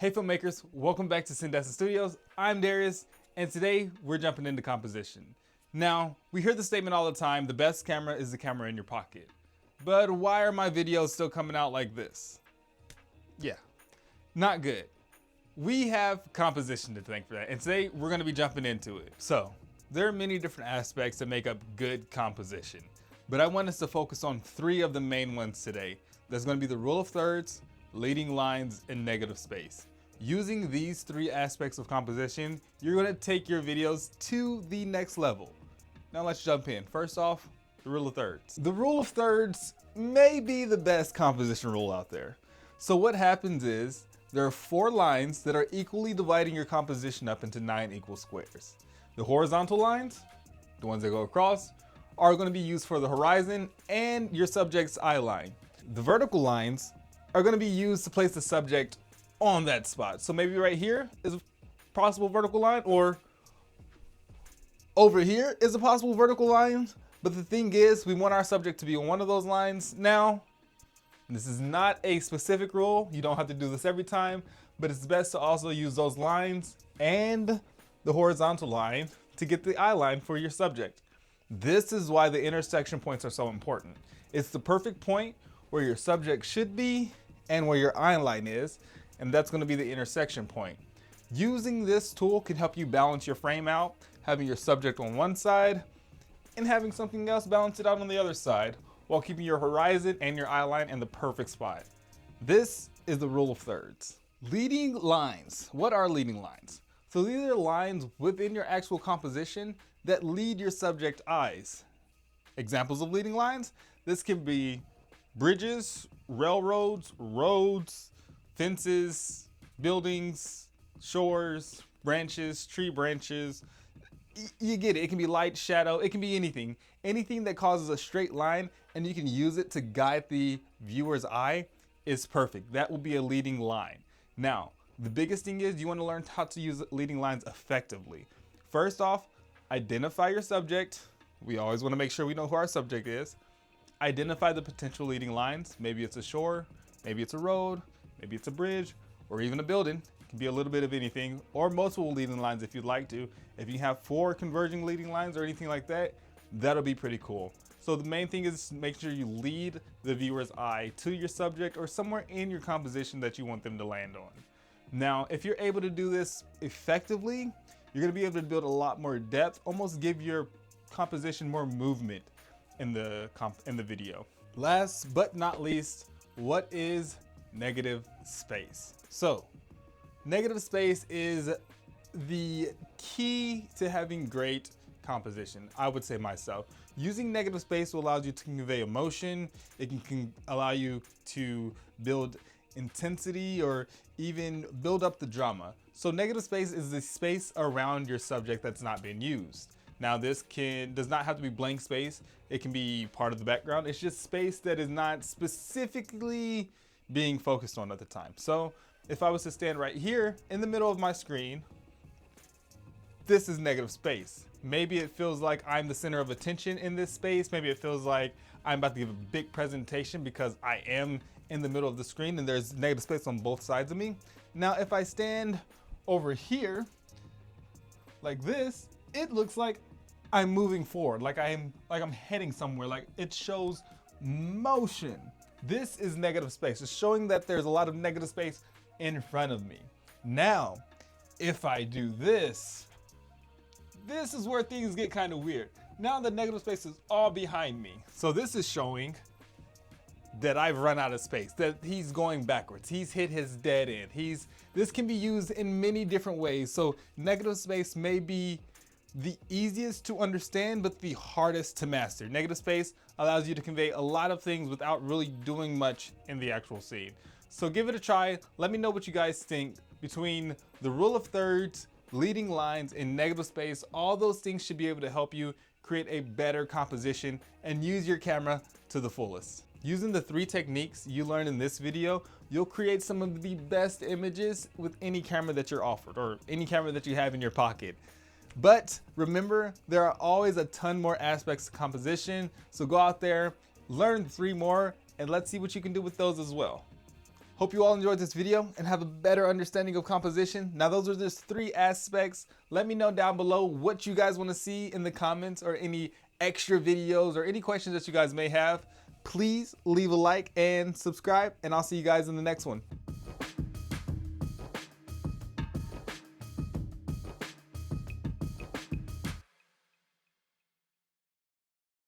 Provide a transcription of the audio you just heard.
Hey filmmakers, welcome back to Syndestent Studios. I'm Darius, and today we're jumping into composition. Now, we hear the statement all the time, the best camera is the camera in your pocket. But why are my videos still coming out like this? Yeah, not good. We have composition to thank for that, and today we're gonna be jumping into it. So, there are many different aspects that make up good composition, but I want us to focus on three of the main ones today. There's gonna be the rule of thirds, leading lines, and negative space. Using these three aspects of composition, you're gonna take your videos to the next level. Now let's jump in. First off, the rule of thirds. The rule of thirds may be the best composition rule out there. So what happens is, there are 4 lines that are equally dividing your composition up into 9 equal squares. The horizontal lines, the ones that go across, are gonna be used for the horizon and your subject's eye line. The vertical lines are going to be used to place the subject on that spot. So maybe right here is a possible vertical line, or over here is a possible vertical line. But the thing is, we want our subject to be on one of those lines. Now, this is not a specific rule. You don't have to do this every time, but it's best to also use those lines and the horizontal line to get the eye line for your subject. This is why the intersection points are so important. It's the perfect point where your subject should be and where your eye line is, and that's going to be the intersection point. Using this tool can help you balance your frame out, having your subject on one side and having something else balance it out on the other side while keeping your horizon and your eye line in the perfect spot. This is the rule of thirds. Leading lines. What are leading lines? So these are lines within your actual composition that lead your subject eyes. Examples of leading lines: this can be bridges, railroads, roads, fences, buildings, shores, branches, tree branches. You get it. It can be light, shadow. It can be anything. Anything that causes a straight line and you can use it to guide the viewer's eye is perfect. That will be a leading line. Now, the biggest thing is you want to learn how to use leading lines effectively. First off, identify your subject. We always want to make sure we know who our subject is. Identify the potential leading lines. Maybe it's a shore, maybe it's a road, maybe it's a bridge, or even a building. It can be a little bit of anything, or multiple leading lines if you'd like to. If you have 4 converging leading lines or anything like that, that'll be pretty cool. So the main thing is make sure you lead the viewer's eye to your subject or somewhere in your composition that you want them to land on. Now, if you're able to do this effectively, you're gonna be able to build a lot more depth, almost give your composition more movement in the video. Last but not least, what is negative space? So, negative space is the key to having great composition, I would say myself. Using negative space will allow you to convey emotion. It can allow you to build intensity or even build up the drama. So negative space is the space around your subject that's not being used. Now this does not have to be blank space. It can be part of the background. It's just space that is not specifically being focused on at the time. So if I was to stand right here in the middle of my screen, this is negative space. Maybe it feels like I'm the center of attention in this space. Maybe it feels like I'm about to give a big presentation because I am in the middle of the screen and there's negative space on both sides of me. Now if I stand over here like this, it looks like I'm moving forward, like I'm heading somewhere, like it shows motion. This is negative space. It's showing that there's a lot of negative space in front of me. Now, if I do this, this is where things get kind of weird. Now the negative space is all behind me. So this is showing that I've run out of space, that he's going backwards. He's hit his dead end. This can be used in many different ways. So negative space may be the easiest to understand, but the hardest to master. Negative space allows you to convey a lot of things without really doing much in the actual scene. So give it a try. Let me know what you guys think between the rule of thirds, leading lines, and negative space. All those things should be able to help you create a better composition and use your camera to the fullest. Using the 3 techniques you learned in this video, you'll create some of the best images with any camera that you're offered or any camera that you have in your pocket. But remember, there are always a ton more aspects to composition. So go out there, learn 3 more, and let's see what you can do with those as well. Hope you all enjoyed this video and have a better understanding of composition. Now, those are just 3 aspects. Let me know down below what you guys want to see in the comments, or any extra videos or any questions that you guys may have. Please leave a like and subscribe, and I'll see you guys in the next one.